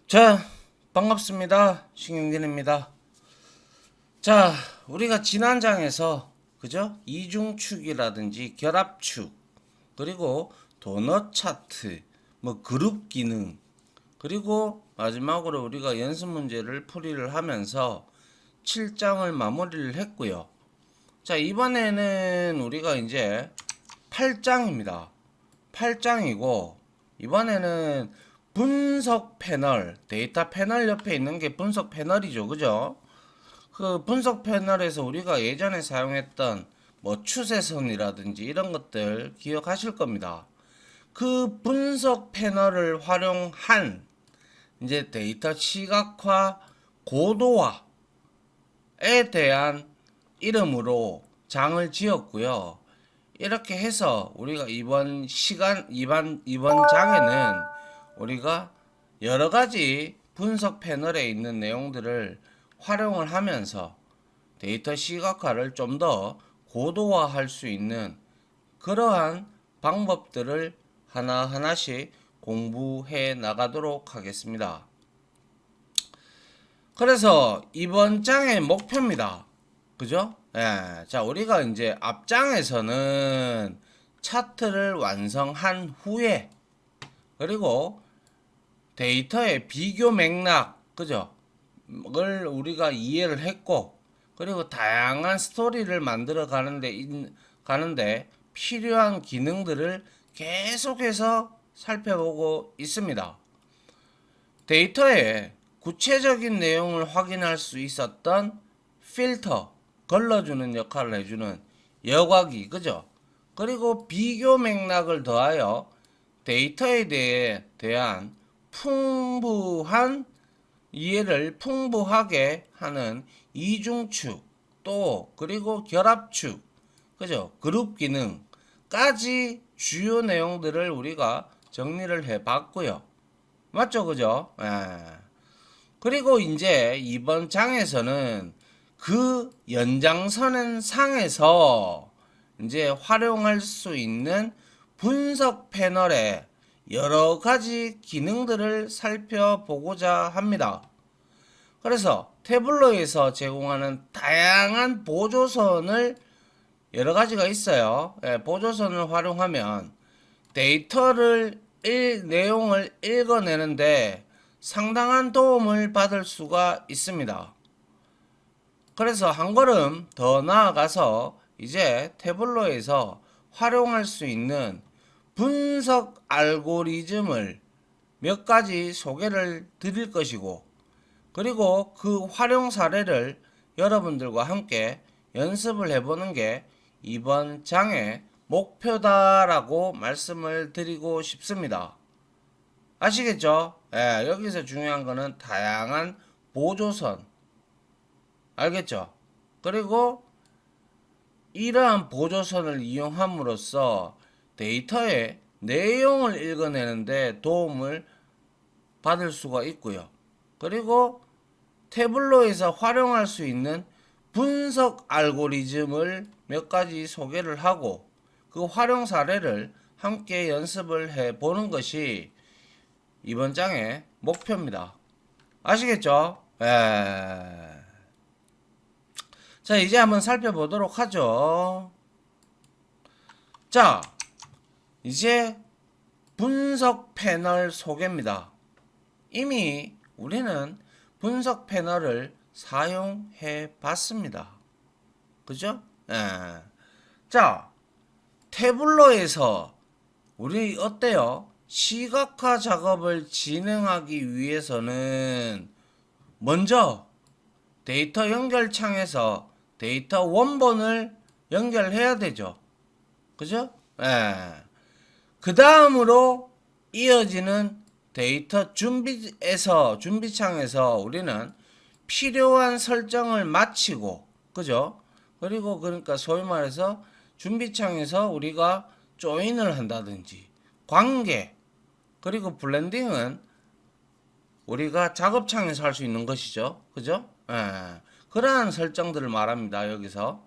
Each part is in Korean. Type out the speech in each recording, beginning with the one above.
자, 반갑습니다. 신경진입니다. 자, 우리가 지난 장에서 그죠? 이중축이라든지 결합축, 그리고 도넛 차트, 뭐 그룹 기능, 그리고 마지막으로 우리가 연습 문제를 풀이를 하면서 7장을 마무리를 했고요. 자, 이번에는 우리가 이제 8장입니다. 8장이고 이번에는 분석 패널, 데이터 패널 옆에 있는 게 분석 패널이죠. 그죠? 그 분석 패널에서 우리가 예전에 사용했던 뭐 추세선이라든지 이런 것들 기억하실 겁니다. 그 분석 패널을 활용한 이제 데이터 시각화 고도화에 대한 이름으로 장을 지었고요. 이렇게 해서 우리가 이번 장에는 우리가 여러 가지 분석 패널에 있는 내용들을 활용을 하면서 데이터 시각화를 좀 더 고도화할 수 있는 그러한 방법들을 하나하나씩 공부해 나가도록 하겠습니다. 그래서 이번 장의 목표입니다. 그죠? 예. 자, 우리가 이제 앞장에서는 차트를 완성한 후에 그리고 데이터의 비교 맥락, 그죠? 을 우리가 이해를 했고, 그리고 다양한 스토리를 만들어 가는데 필요한 기능들을 계속해서 살펴보고 있습니다. 데이터의 구체적인 내용을 확인할 수 있었던 필터, 걸러주는 역할을 해주는 여과기, 그죠? 그리고 비교 맥락을 더하여 데이터에 대한 풍부한 이해를 풍부하게 하는 이중축, 또 그리고 결합축, 그죠? 그룹 기능까지 주요 내용들을 우리가 정리를 해 봤고요. 맞죠? 그죠? 예. 그리고 이제 이번 장에서는 그 연장선 상에서 이제 활용할 수 있는 분석 패널의 여러 가지 기능들을 살펴보고자 합니다. 그래서 태블로에서 제공하는 다양한 보조선을 여러 가지가 있어요. 보조선을 활용하면 데이터를 내용을 읽어내는데 상당한 도움을 받을 수가 있습니다. 그래서 한 걸음 더 나아가서 이제 태블로에서 활용할 수 있는 분석 알고리즘을 몇 가지 소개를 드릴 것이고, 그리고 그 활용 사례를 여러분들과 함께 연습을 해보는 게 이번 장의 목표다라고 말씀을 드리고 싶습니다. 아시겠죠? 예, 여기서 중요한 거는 다양한 보조선. 알겠죠? 그리고 이러한 보조선을 이용함으로써 데이터의 내용을 읽어내는데 도움을 받을 수가 있고요. 그리고 태블로에서 활용할 수 있는 분석 알고리즘을 몇 가지 소개를 하고 그 활용 사례를 함께 연습을 해 보는 것이 이번 장의 목표입니다. 아시겠죠? 자, 이제 한번 살펴보도록 하죠. 자, 이제 분석 패널 소개입니다. 이미 우리는 분석 패널을 사용해 봤습니다. 그죠? 예. 자, 태블로에서 우리 어때요? 시각화 작업을 진행하기 위해서는 먼저 데이터 연결 창에서 데이터 원본을 연결해야 되죠. 그죠? 예. 그 다음으로 이어지는 데이터 준비창에서 우리는 필요한 설정을 마치고, 그죠? 그리고 그러니까 소위 말해서 준비창에서 우리가 조인을 한다든지, 관계, 그리고 블렌딩은 우리가 작업창에서 할 수 있는 것이죠. 그죠? 예. 그러한 설정들을 말합니다. 여기서.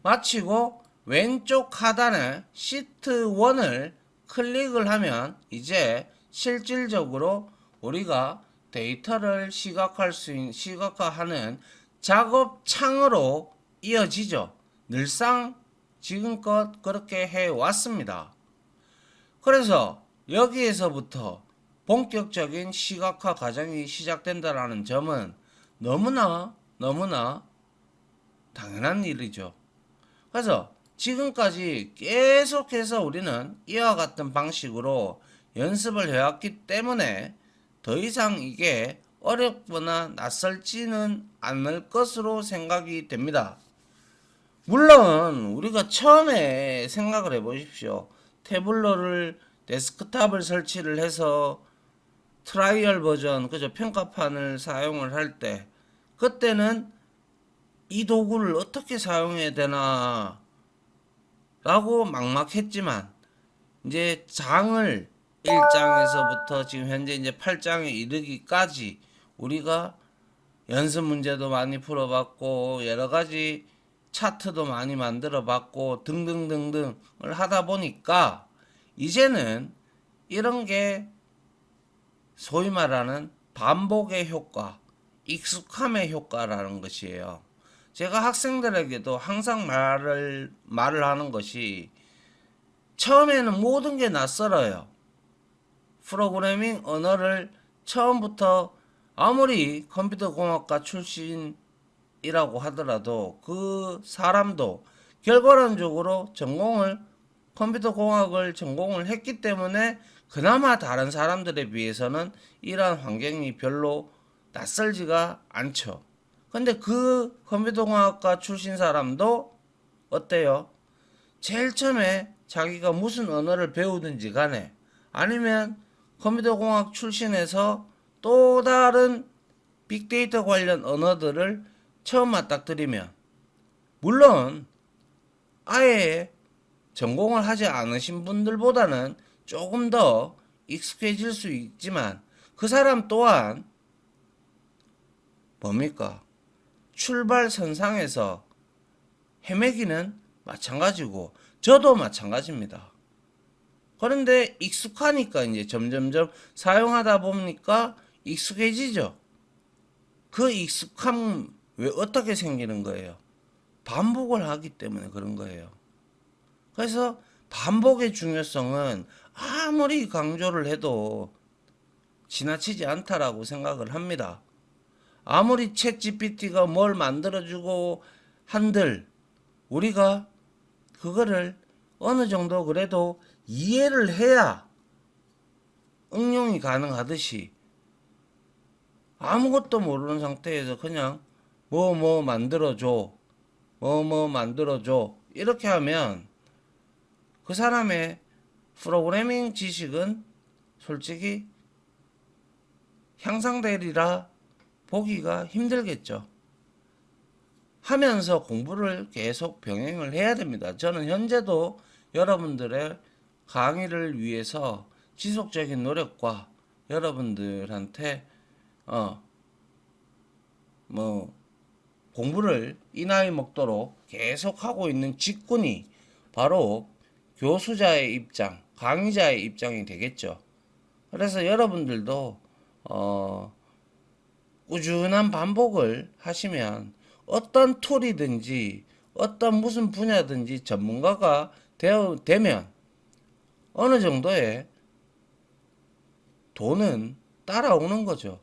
마치고 왼쪽 하단에 시트 1을 클릭을 하면 이제 실질적으로 우리가 데이터를 시각화하는 작업 창으로 이어지죠. 늘상 지금껏 그렇게 해왔습니다. 그래서 여기에서부터 본격적인 시각화 과정이 시작된다는 점은 너무나 당연한 일이죠. 그래서 지금까지 계속해서 우리는 이와 같은 방식으로 연습을 해왔기 때문에 더 이상 이게 어렵거나 낯설지는 않을 것으로 생각이 됩니다. 물론 우리가 처음에 생각을 해보십시오. 태블러를 데스크탑을 설치를 해서 트라이얼 버전, 그죠? 평가판을 사용을 할 때 그때는 이 도구를 어떻게 사용해야 되나 라고 막막했지만 이제 장을 1장에서부터 지금 현재 이제 8장에 이르기까지 우리가 연습 문제도 많이 풀어봤고 여러 가지 차트도 많이 만들어 봤고 등등등등을 하다 보니까 이제는 이런 게 소위 말하는 반복의 효과, 익숙함의 효과라는 것이에요. 제가 학생들에게도 항상 말을 하는 것이 처음에는 모든 게 낯설어요. 프로그래밍 언어를 처음부터 아무리 컴퓨터 공학과 출신이라고 하더라도 그 사람도 결과론적으로 컴퓨터 공학을 전공을 했기 때문에 그나마 다른 사람들에 비해서는 이러한 환경이 별로 낯설지가 않죠. 근데 그 컴퓨터공학과 출신 사람도 어때요? 제일 처음에 자기가 무슨 언어를 배우든지 간에 아니면 컴퓨터공학 출신에서 또 다른 빅데이터 관련 언어들을 처음 맞닥뜨리면 물론 아예 전공을 하지 않으신 분들보다는 조금 더 익숙해질 수 있지만 그 사람 또한 뭡니까? 출발선상에서 헤매기는 마찬가지고 저도 마찬가지입니다. 그런데 익숙하니까 이제 점점점 사용하다 보니까 익숙해지죠. 그 익숙함 왜 어떻게 생기는 거예요? 반복을 하기 때문에 그런 거예요. 그래서 반복의 중요성은 아무리 강조를 해도 지나치지 않다라고 생각을 합니다. 아무리 챗 GPT가 뭘 만들어주고 한들 우리가 그거를 어느 정도 그래도 이해를 해야 응용이 가능하듯이 아무것도 모르는 상태에서 그냥 뭐 만들어줘 이렇게 하면 그 사람의 프로그래밍 지식은 솔직히 향상되리라 보기가 힘들겠죠. 하면서 공부를 계속 병행을 해야 됩니다. 저는 현재도 여러분들의 강의를 위해서 지속적인 노력과 여러분들한테 공부를 이 나이 먹도록 계속 하고 있는 직군이 바로 교수자의 입장, 강의자의 입장이 되겠죠. 그래서 여러분들도 꾸준한 반복을 하시면 어떤 툴이든지 어떤 무슨 분야든지 전문가가 되면 어느 정도의 돈은 따라오는 거죠.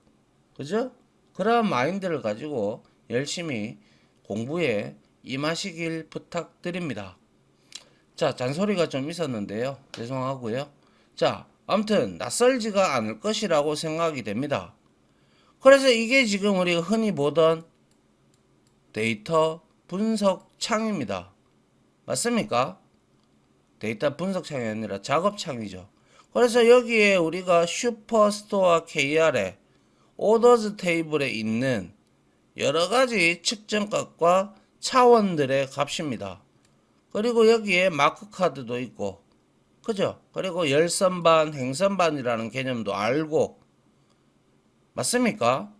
그죠? 그러한 마인드를 가지고 열심히 공부에 임하시길 부탁드립니다. 자, 잔소리가 좀 있었는데요. 죄송하고요. 자, 아무튼 낯설지가 않을 것이라고 생각이 됩니다. 그래서 이게 지금 우리가 흔히 보던 데이터 분석 창입니다. 맞습니까? 데이터 분석 창이 아니라 작업 창이죠. 그래서 여기에 우리가 슈퍼스토어 KR에 오더즈 테이블에 있는 여러 가지 측정값과 차원들의 값입니다. 그리고 여기에 마크 카드도 있고, 그죠? 그리고 열선반, 행선반이라는 개념도 알고, 맞습니까?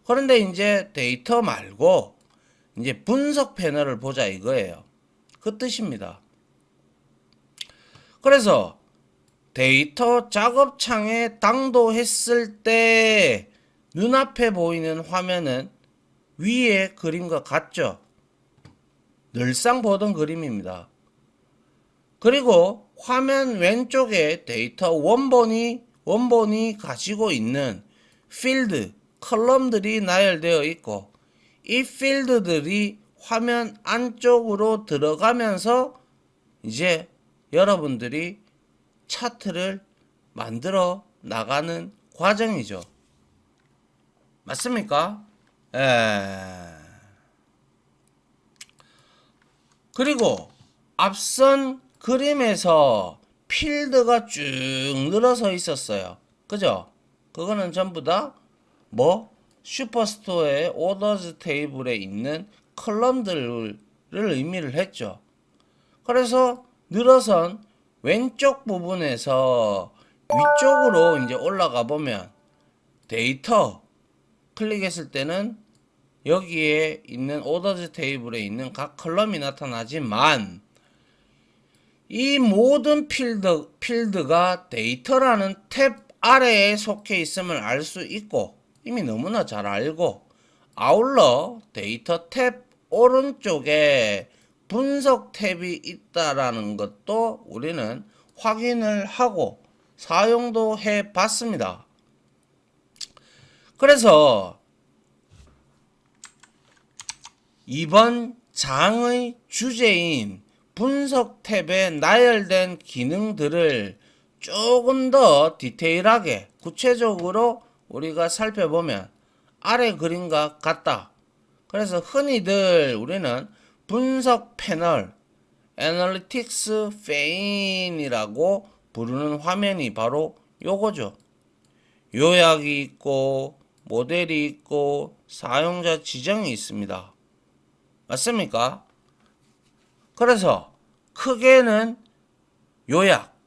그런데 이제 데이터 말고, 이제 분석 패널을 보자 이거예요. 그 뜻입니다. 그래서 데이터 작업창에 당도했을 때 눈앞에 보이는 화면은 위에 그림과 같죠? 늘상 보던 그림입니다. 그리고 화면 왼쪽에 데이터 원본이 가지고 있는 필드, 컬럼들이 나열되어 있고 이 필드들이 화면 안쪽으로 들어가면서 이제 여러분들이 차트를 만들어 나가는 과정이죠. 맞습니까? 그리고 앞선 그림에서 필드가 쭉 늘어서 있었어요. 그죠? 그거는 전부 다 슈퍼스토어의 오더즈 테이블에 있는 컬럼들을 의미를 했죠. 그래서 늘어선 왼쪽 부분에서 위쪽으로 이제 올라가 보면 데이터 클릭했을 때는 여기에 있는 오더즈 테이블에 있는 각 컬럼이 나타나지만 이 모든 필드가 데이터라는 탭 아래에 속해 있음을 알 수 있고 이미 너무나 잘 알고 아울러 데이터 탭 오른쪽에 분석 탭이 있다라는 것도 우리는 확인을 하고 사용도 해 봤습니다. 그래서 이번 장의 주제인 분석 탭에 나열된 기능들을 조금 더 디테일하게 구체적으로 우리가 살펴보면 아래 그림과 같다. 그래서 흔히들 우리는 분석 패널, 애널리틱스 페인이라고 부르는 화면이 바로 요거죠. 요약이 있고 모델이 있고 사용자 지정이 있습니다. 맞습니까? 그래서 크게는 요약,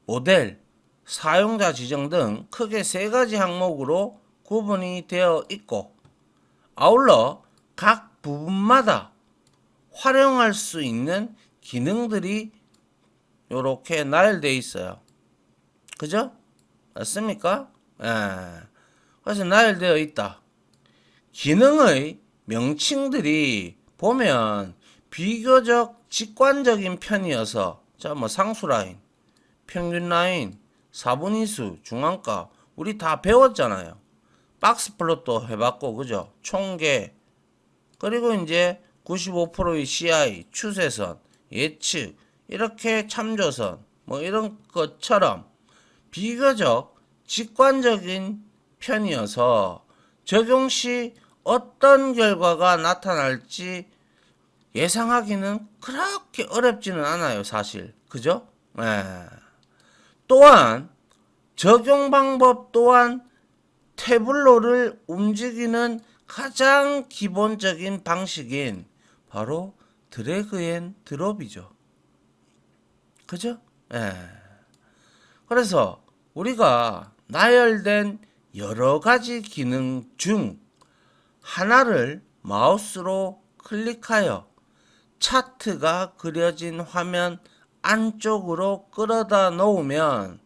모델, 사용자 지정 등 크게 세 가지 항목으로 구분이 되어 있고 아울러 각 부분마다 활용할 수 있는 기능들이 이렇게 나열되어 있어요. 그죠? 맞습니까? 그래서 나열되어 있다. 기능의 명칭들이 보면 비교적 직관적인 편이어서 상수 라인, 평균 라인, 4분위수, 중앙값 우리 다 배웠잖아요. 박스 플롯도 해봤고 그죠? 총계 그리고 이제 95%의 CI, 추세선, 예측 이렇게 참조선 이런 것처럼 비교적 직관적인 편이어서 적용 시 어떤 결과가 나타날지 예상하기는 그렇게 어렵지는 않아요, 사실. 그죠? 또한 적용 방법 또한 태블로를 움직이는 가장 기본적인 방식인 바로 드래그 앤 드롭이죠. 그죠? 그래서 우리가 나열된 여러 가지 기능 중 하나를 마우스로 클릭하여 차트가 그려진 화면 안쪽으로 끌어다 놓으면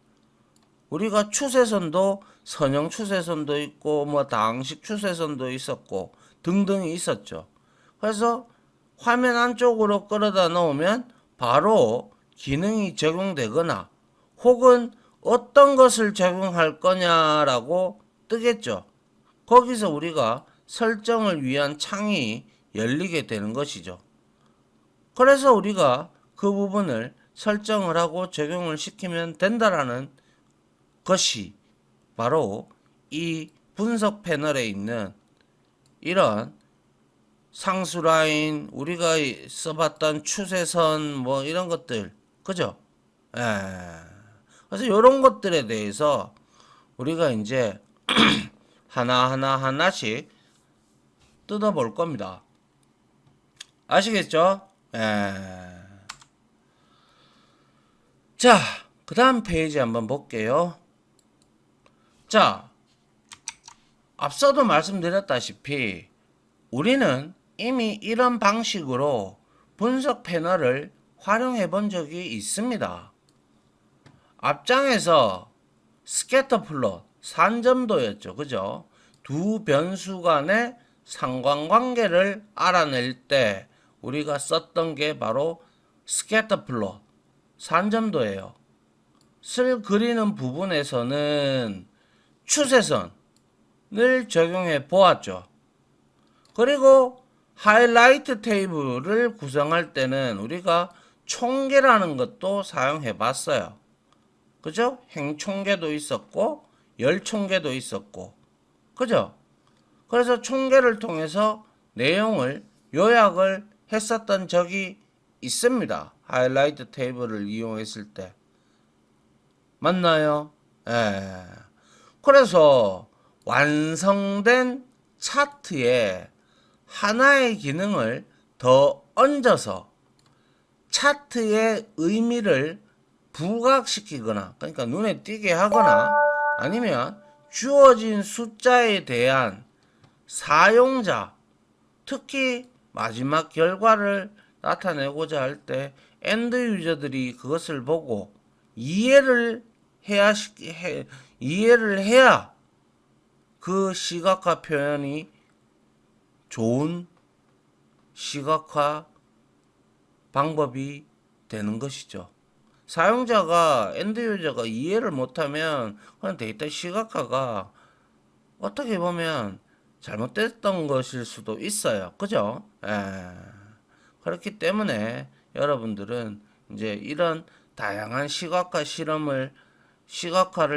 우리가 추세선도 선형 추세선도 있고 다항식 추세선도 있었고 등등이 있었죠. 그래서 화면 안쪽으로 끌어다 놓으면 바로 기능이 적용되거나 혹은 어떤 것을 적용할 거냐라고 뜨겠죠. 거기서 우리가 설정을 위한 창이 열리게 되는 것이죠. 그래서 우리가 그 부분을 설정을 하고 적용을 시키면 된다라는 것이 바로 이 분석 패널에 있는 이런 상수 라인, 우리가 써봤던 추세선 이런 것들, 그죠? 그래서 이런 것들에 대해서 우리가 이제 하나씩 뜯어볼 겁니다. 아시겠죠? 자, 그 다음 페이지 한번 볼게요. 자, 앞서도 말씀드렸다시피 우리는 이미 이런 방식으로 분석 패널을 활용해 본 적이 있습니다. 앞장에서 스캐터 플롯, 산점도였죠. 그죠? 두 변수 간의 상관관계를 알아낼 때 우리가 썼던 게 바로 스캐터 플롯, 산점도예요. 슬 그리는 부분에서는 추세선을 적용해 보았죠. 그리고 하이라이트 테이블을 구성할 때는 우리가 총계라는 것도 사용해 봤어요. 그죠? 행총계도 있었고 열총계도 있었고 그죠? 그래서 총계를 통해서 내용을 요약을 했었던 적이 있습니다. 하이라이트 테이블을 이용했을 때. 맞나요? 예. 그래서 완성된 차트에 하나의 기능을 더 얹어서 차트의 의미를 부각시키거나, 그러니까 눈에 띄게 하거나, 아니면 주어진 숫자에 대한 사용자, 특히 마지막 결과를 나타내고자 할 때 엔드 유저들이 그것을 보고 이해를 해야 그 시각화 표현이 좋은 시각화 방법이 되는 것이죠. 사용자가, 엔드 유저가 이해를 못하면 그냥 데이터 시각화가 어떻게 보면 잘못됐던 것일 수도 있어요. 그죠? 그렇기 때문에 여러분들은 이제 이런 다양한 시각화를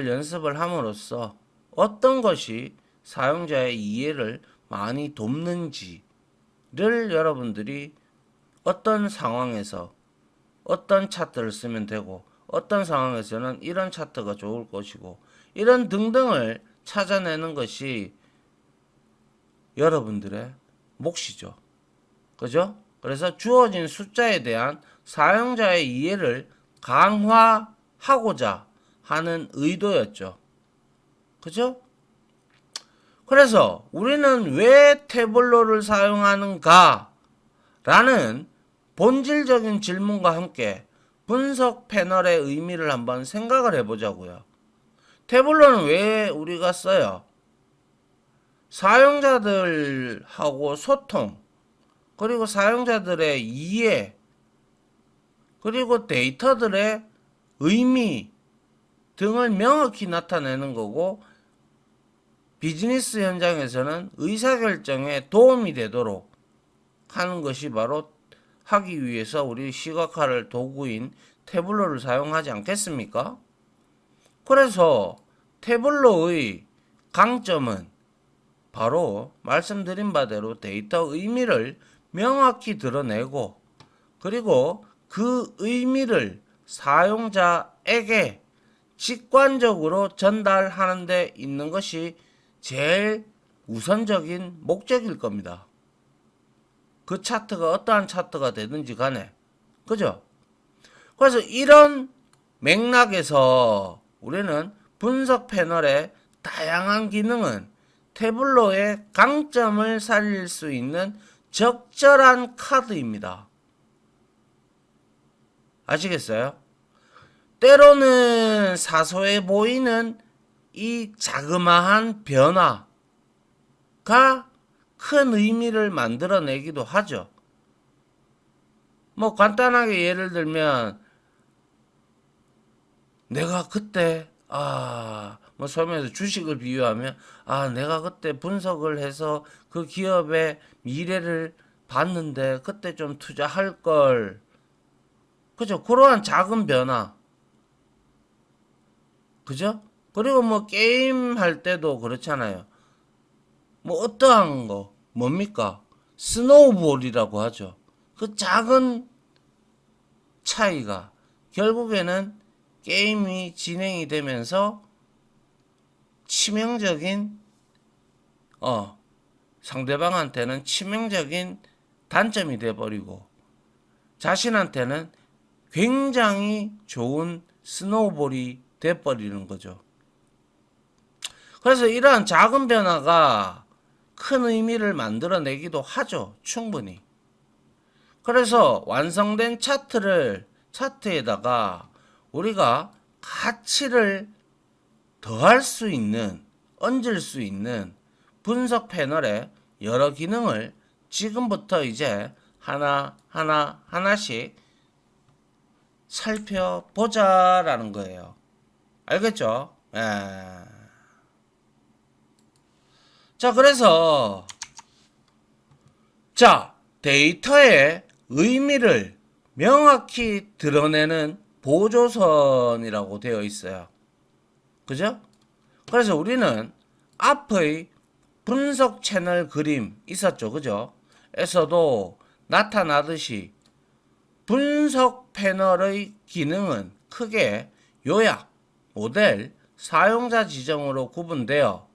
연습을 함으로써 어떤 것이 사용자의 이해를 많이 돕는지를 여러분들이 어떤 상황에서 어떤 차트를 쓰면 되고 어떤 상황에서는 이런 차트가 좋을 것이고 이런 등등을 찾아내는 것이 여러분들의 몫이죠. 그죠? 그래서 주어진 숫자에 대한 사용자의 이해를 강화하고자 하는 의도였죠. 그죠? 그래서 우리는 왜 태블로를 사용하는가? 라는 본질적인 질문과 함께 분석 패널의 의미를 한번 생각을 해보자고요. 태블로는 왜 우리가 써요? 사용자들하고 소통, 그리고 사용자들의 이해, 그리고 데이터들의 의미 등을 명확히 나타내는 거고, 비즈니스 현장에서는 의사결정에 도움이 되도록 하는 것이 바로 하기 위해서 우리 시각화를 도구인 태블로를 사용하지 않겠습니까? 그래서 태블로의 강점은 바로 말씀드린 바대로 데이터 의미를 명확히 드러내고, 그리고 그 의미를 사용자에게 직관적으로 전달하는 데 있는 것이 제일 우선적인 목적일 겁니다. 그 차트가 어떠한 차트가 되든지 간에. 그죠? 그래서 이런 맥락에서 우리는 분석 패널의 다양한 기능은 태블로의 강점을 살릴 수 있는 적절한 카드입니다. 아시겠어요? 때로는 사소해 보이는 이 자그마한 변화가 큰 의미를 만들어내기도 하죠. 뭐 간단하게 예를 들면 내가 그때 뭐 소면에서 주식을 비유하면 내가 그때 분석을 해서 그 기업의 미래를 봤는데 그때 좀 투자할 걸. 그죠? 그러한 작은 변화. 그죠? 그리고 뭐 게임 할 때도 그렇잖아요. 뭐 어떠한 거 뭡니까? 스노우볼이라고 하죠. 그 작은 차이가 결국에는 게임이 진행이 되면서 치명적인 상대방한테는 치명적인 단점이 돼버리고 자신한테는 굉장히 좋은 스노우볼이 돼버리는 거죠. 그래서 이러한 작은 변화가 큰 의미를 만들어내기도 하죠. 충분히. 그래서 완성된 차트에다가 우리가 가치를 더할 수 있는, 얹을 수 있는 분석 패널의 여러 기능을 지금부터 이제 하나씩 살펴보자라는 거예요. 알겠죠? 예. 자, 그래서 데이터의 의미를 명확히 드러내는 보조선이라고 되어 있어요. 그죠? 그래서 우리는 앞의 분석 채널 그림 있었죠. 그죠? 에서도 나타나듯이 분석 패널의 기능은 크게 요약, 모델, 사용자 지정으로 구분되어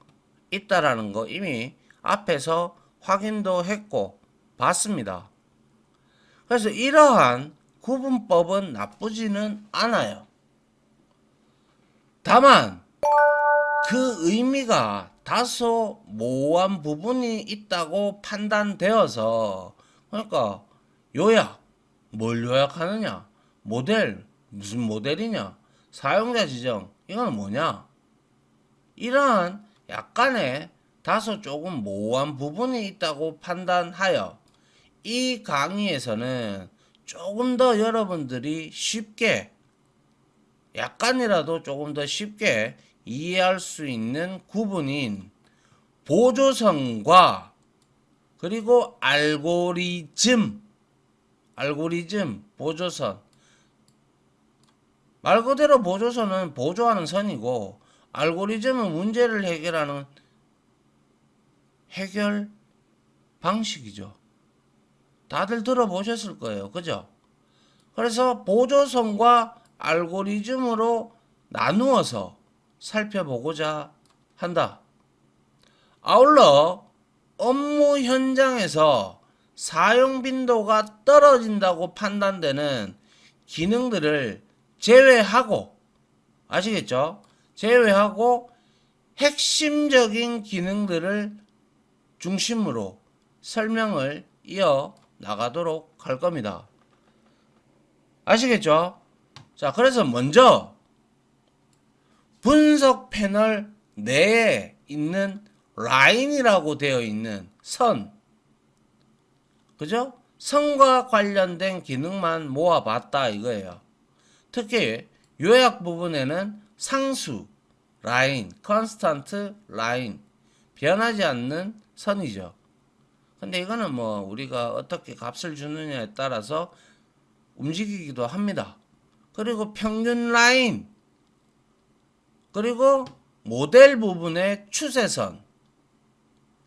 있다라는 거 이미 앞에서 확인도 했고 봤습니다. 그래서 이러한 구분법은 나쁘지는 않아요. 다만 그 의미가 다소 모호한 부분이 있다고 판단되어서, 그러니까 요약, 뭘 요약하느냐, 모델, 무슨 모델이냐, 사용자 지정, 이건 뭐냐, 이러한 약간의 다소 조금 모호한 부분이 있다고 판단하여 이 강의에서는 조금 더 여러분들이 쉽게, 약간이라도 조금 더 쉽게 이해할 수 있는 구분인 보조선과 그리고 알고리즘, 보조선. 말 그대로 보조선은 보조하는 선이고, 알고리즘은 문제를 해결하는 해결 방식이죠. 다들 들어보셨을 거예요. 그죠? 그래서 보조선과 알고리즘으로 나누어서 살펴보고자 한다. 아울러 업무 현장에서 사용 빈도가 떨어진다고 판단되는 기능들을 제외하고, 아시겠죠? 제외하고 핵심적인 기능들을 중심으로 설명을 이어 나가도록 할 겁니다. 아시겠죠? 자, 그래서 먼저 분석 패널 내에 있는 라인이라고 되어 있는 선, 그죠? 선과 관련된 기능만 모아봤다 이거예요. 특히 요약 부분에는 상수, 라인, 컨스턴트 라인, 변하지 않는 선이죠. 근데 이거는 뭐 우리가 어떻게 값을 주느냐에 따라서 움직이기도 합니다. 그리고 평균 라인, 그리고 모델 부분의 추세선,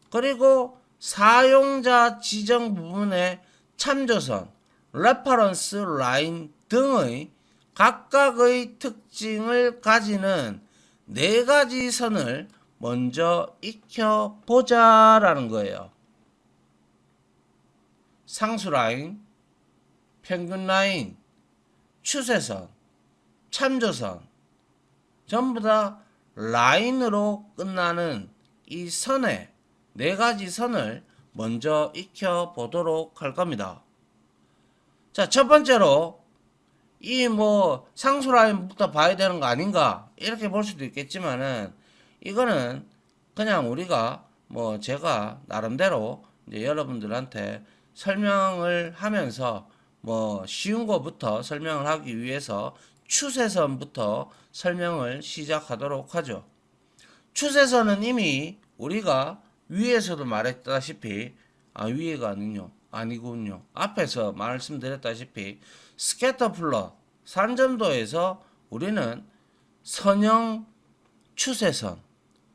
그리고 사용자 지정 부분의 참조선, 레퍼런스 라인 등의 각각의 특징을 가지는 네 가지 선을 먼저 익혀보자라는 거예요. 상수 라인, 평균 라인, 추세선, 참조선, 전부 다 라인으로 끝나는 이 선의 네 가지 선을 먼저 익혀보도록 할 겁니다. 자, 첫 번째로 이 뭐 상수 라인부터 봐야 되는 거 아닌가 이렇게 볼 수도 있겠지만은, 이거는 그냥 우리가 뭐 제가 나름대로 이제 여러분들한테 설명을 하면서 뭐 쉬운 거부터 설명을 하기 위해서 추세선부터 설명을 시작하도록 하죠. 추세선은 이미 우리가 위에서도 말했다시피, 위에가 아니군요. 앞에서 말씀드렸다시피 스캐터 플롯, 산점도에서 우리는 선형 추세선,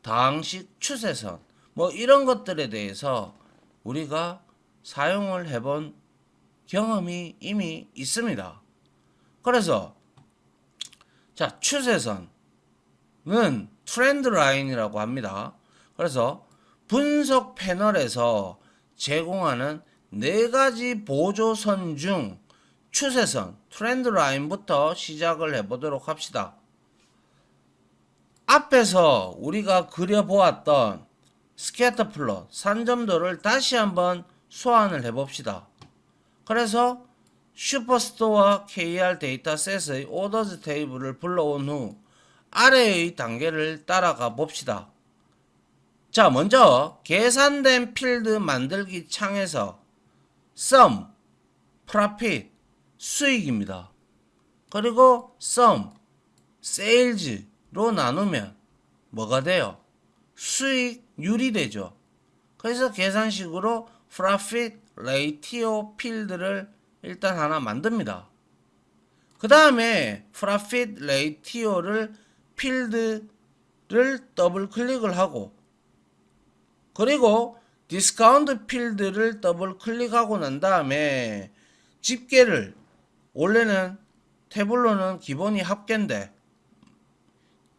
다항식 추세선, 뭐 이런 것들에 대해서 우리가 사용을 해본 경험이 이미 있습니다. 그래서 자, 추세선은 트렌드 라인이라고 합니다. 그래서 분석 패널에서 제공하는 네 가지 보조선 중 추세선, 트렌드 라인부터 시작을 해보도록 합시다. 앞에서 우리가 그려보았던 스캐터 플롯, 산점도를 다시 한번 소환을 해봅시다. 그래서 슈퍼스토어 KR 데이터셋의 오더즈 테이블을 불러온 후 아래의 단계를 따라가 봅시다. 자, 먼저 계산된 필드 만들기 창에서 sum, profit, 수익입니다. 그리고 sum, sales로 나누면 뭐가 돼요? 수익률이 되죠. 그래서 계산식으로 profit ratio 필드를 일단 하나 만듭니다. 그 다음에 profit ratio를 필드를 더블 클릭을 하고 그리고 디스카운트 필드를 더블 클릭하고 난 다음에 집계를 원래는 태블로는 기본이 합계인데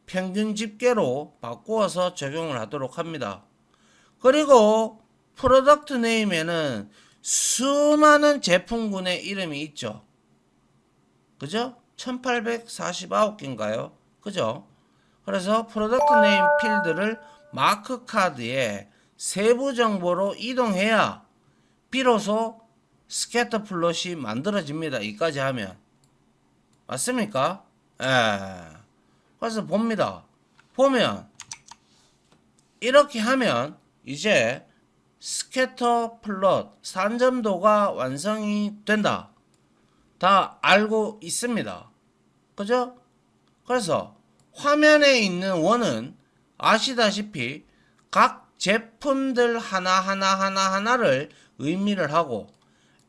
평균 집계로 바꾸어서 적용을 하도록 합니다. 그리고 프로덕트 네임에는 수많은 제품군의 이름이 있죠. 그죠? 1849개인가요? 그죠? 그래서 프로덕트 네임 필드를 마크 카드에 세부 정보로 이동해야 비로소 스캐터 플롯이 만들어집니다. 이까지 하면. 맞습니까? 예. 그래서 봅니다. 보면 이렇게 하면 이제 스캐터 플롯 산점도가 완성이 된다. 다 알고 있습니다. 그죠? 그래서 화면에 있는 원은 아시다시피 각 제품들 하나를 의미를 하고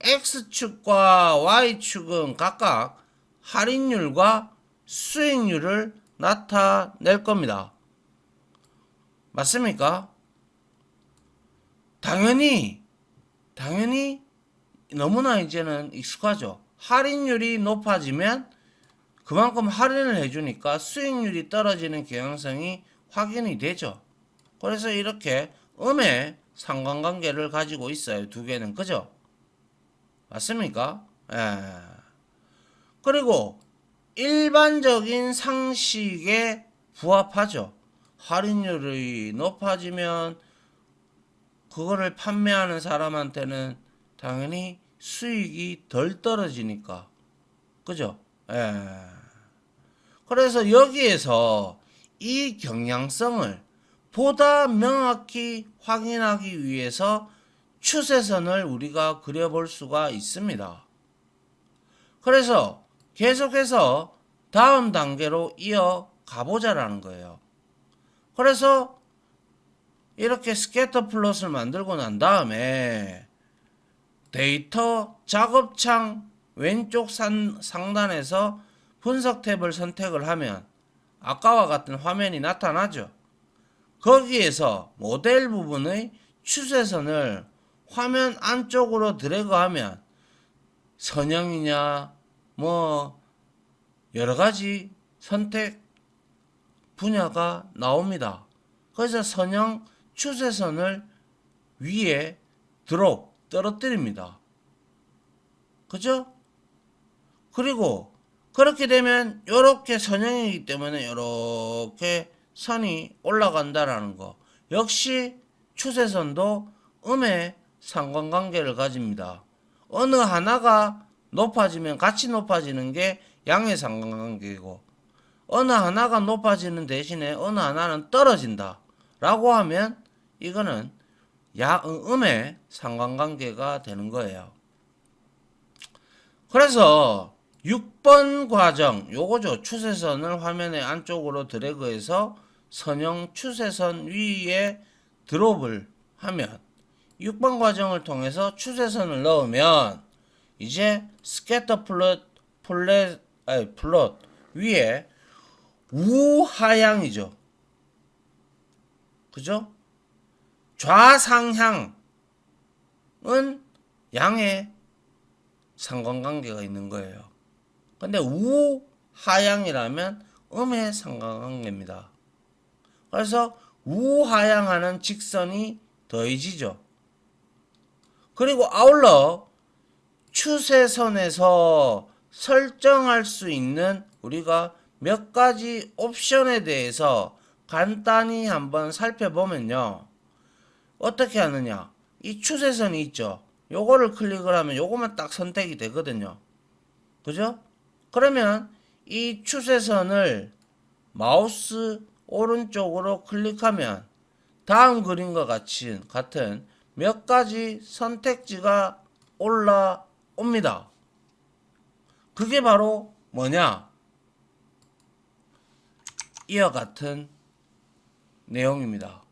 X축과 Y축은 각각 할인율과 수익률을 나타낼 겁니다. 맞습니까? 당연히 너무나 이제는 익숙하죠. 할인율이 높아지면 그만큼 할인을 해주니까 수익률이 떨어지는 경향성이 확인이 되죠. 그래서 이렇게 음의 상관관계를 가지고 있어요. 두 개는. 그죠? 맞습니까? 예. 그리고 일반적인 상식에 부합하죠. 할인율이 높아지면 그거를 판매하는 사람한테는 당연히 수익이 덜 떨어지니까. 그죠? 예. 그래서 여기에서 이 경향성을 보다 명확히 확인하기 위해서 추세선을 우리가 그려볼 수가 있습니다. 그래서 계속해서 다음 단계로 이어가 보자라는 거예요. 그래서 이렇게 스캐터 플롯을 만들고 난 다음에 데이터 작업창 왼쪽 상단에서 분석 탭을 선택을 하면 아까와 같은 화면이 나타나죠. 거기에서 모델 부분의 추세선을 화면 안쪽으로 드래그하면 선형이냐 뭐 여러가지 선택 분야가 나옵니다. 그래서 선형 추세선을 위에 떨어뜨립니다. 그죠? 그리고 그렇게 되면 이렇게 선형이기 때문에 이렇게 선이 올라간다라는 거. 역시 추세선도 음의 상관관계를 가집니다. 어느 하나가 높아지면 같이 높아지는 게 양의 상관관계이고 어느 하나가 높아지는 대신에 어느 하나는 떨어진다 라고 하면 이거는 음의 상관관계가 되는 거예요. 그래서 6번 과정 요거죠. 추세선을 화면의 안쪽으로 드래그해서 선형 추세선 위에 드롭을 하면 6번 과정을 통해서 추세선을 넣으면 이제 스캐터 플롯 위에 우하향이죠. 그죠? 좌상향은 양의 상관관계가 있는 거예요. 근데 우하향이라면 음의 상관관계입니다. 그래서 우하향하는 직선이 더해지죠. 그리고 아울러 추세선에서 설정할 수 있는 우리가 몇 가지 옵션에 대해서 간단히 한번 살펴보면요. 어떻게 하느냐. 이 추세선이 있죠. 요거를 클릭을 하면 요거만 딱 선택이 되거든요. 그죠? 그러면 이 추세선을 마우스 오른쪽으로 클릭하면 다음 그림과 같은 몇 가지 선택지가 올라옵니다. 그게 바로 뭐냐? 이와 같은 내용입니다.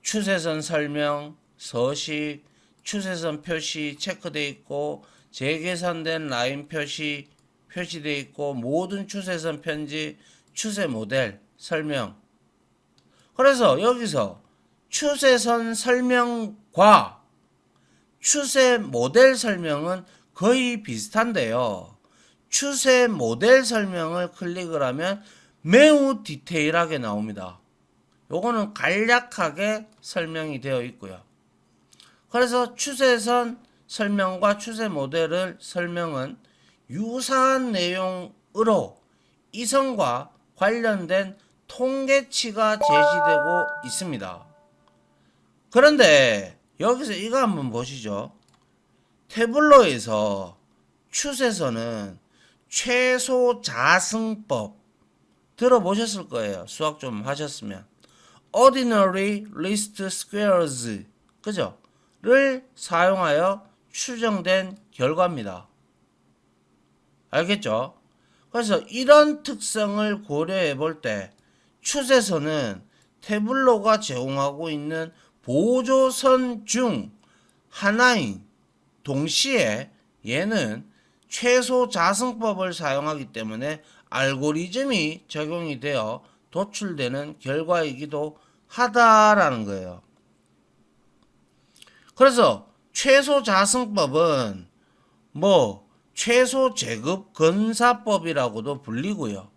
추세선 설명, 서식, 추세선 표시 체크되어 있고 재계산된 라인 표시되어 있고 모든 추세선 편집, 추세 모델 설명. 그래서 여기서 추세선 설명과 추세 모델 설명은 거의 비슷한데요. 추세 모델 설명을 클릭을 하면 매우 디테일하게 나옵니다. 요거는 간략하게 설명이 되어 있고요. 그래서 추세선 설명과 추세 모델을 설명은 유사한 내용으로 이선과 관련된 통계치가 제시되고 있습니다. 그런데 여기서 이거 한번 보시죠. 태블로에서 추세선은 최소 자승법 들어보셨을 거예요. 수학 좀 하셨으면. ordinary least squares 그죠? 를 사용하여 추정된 결과입니다. 알겠죠? 그래서 이런 특성을 고려해 볼 때 추세선은 태블로가 제공하고 있는 보조선 중 하나인 동시에 얘는 최소 자승법을 사용하기 때문에 알고리즘이 적용이 되어 도출되는 결과이기도 하다라는 거예요. 그래서 최소 자승법은 최소 제급 근사법이라고도 불리고요.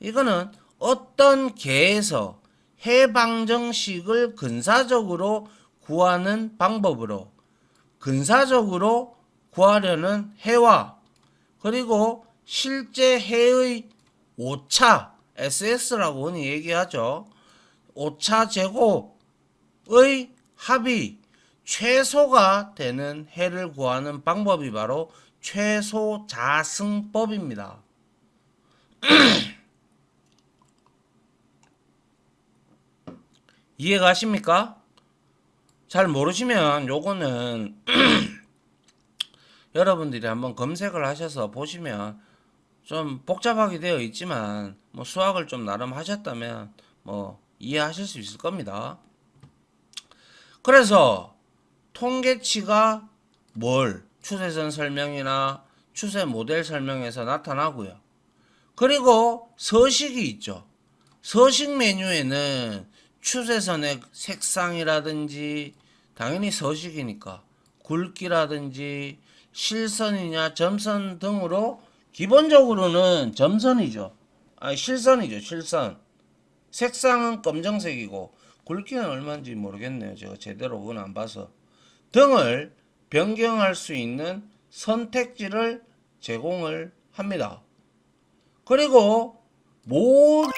이거는 어떤 개에서 해 방정식을 근사적으로 구하는 방법으로 근사적으로 구하려는 해와 그리고 실제 해의 오차 SS라고 흔히 얘기하죠. 오차 제곱의 합이 최소가 되는 해를 구하는 방법이 바로 최소 자승법입니다. 이해가십니까? 잘 모르시면 요거는 여러분들이 한번 검색을 하셔서 보시면 좀 복잡하게 되어 있지만 수학을 좀 나름 하셨다면 이해하실 수 있을 겁니다. 그래서 통계치가 추세선 설명이나 추세 모델 설명에서 나타나고요. 그리고 서식이 있죠. 서식 메뉴에는 추세선의 색상이라든지 당연히 서식이니까 굵기라든지 실선이냐 점선 등으로 기본적으로는 점선이죠. 실선이죠. 실선. 색상은 검정색이고 굵기는 얼마인지 모르겠네요. 제가 제대로 그건 안 봐서. 등을 변경할 수 있는 선택지를 제공을 합니다. 그리고 모든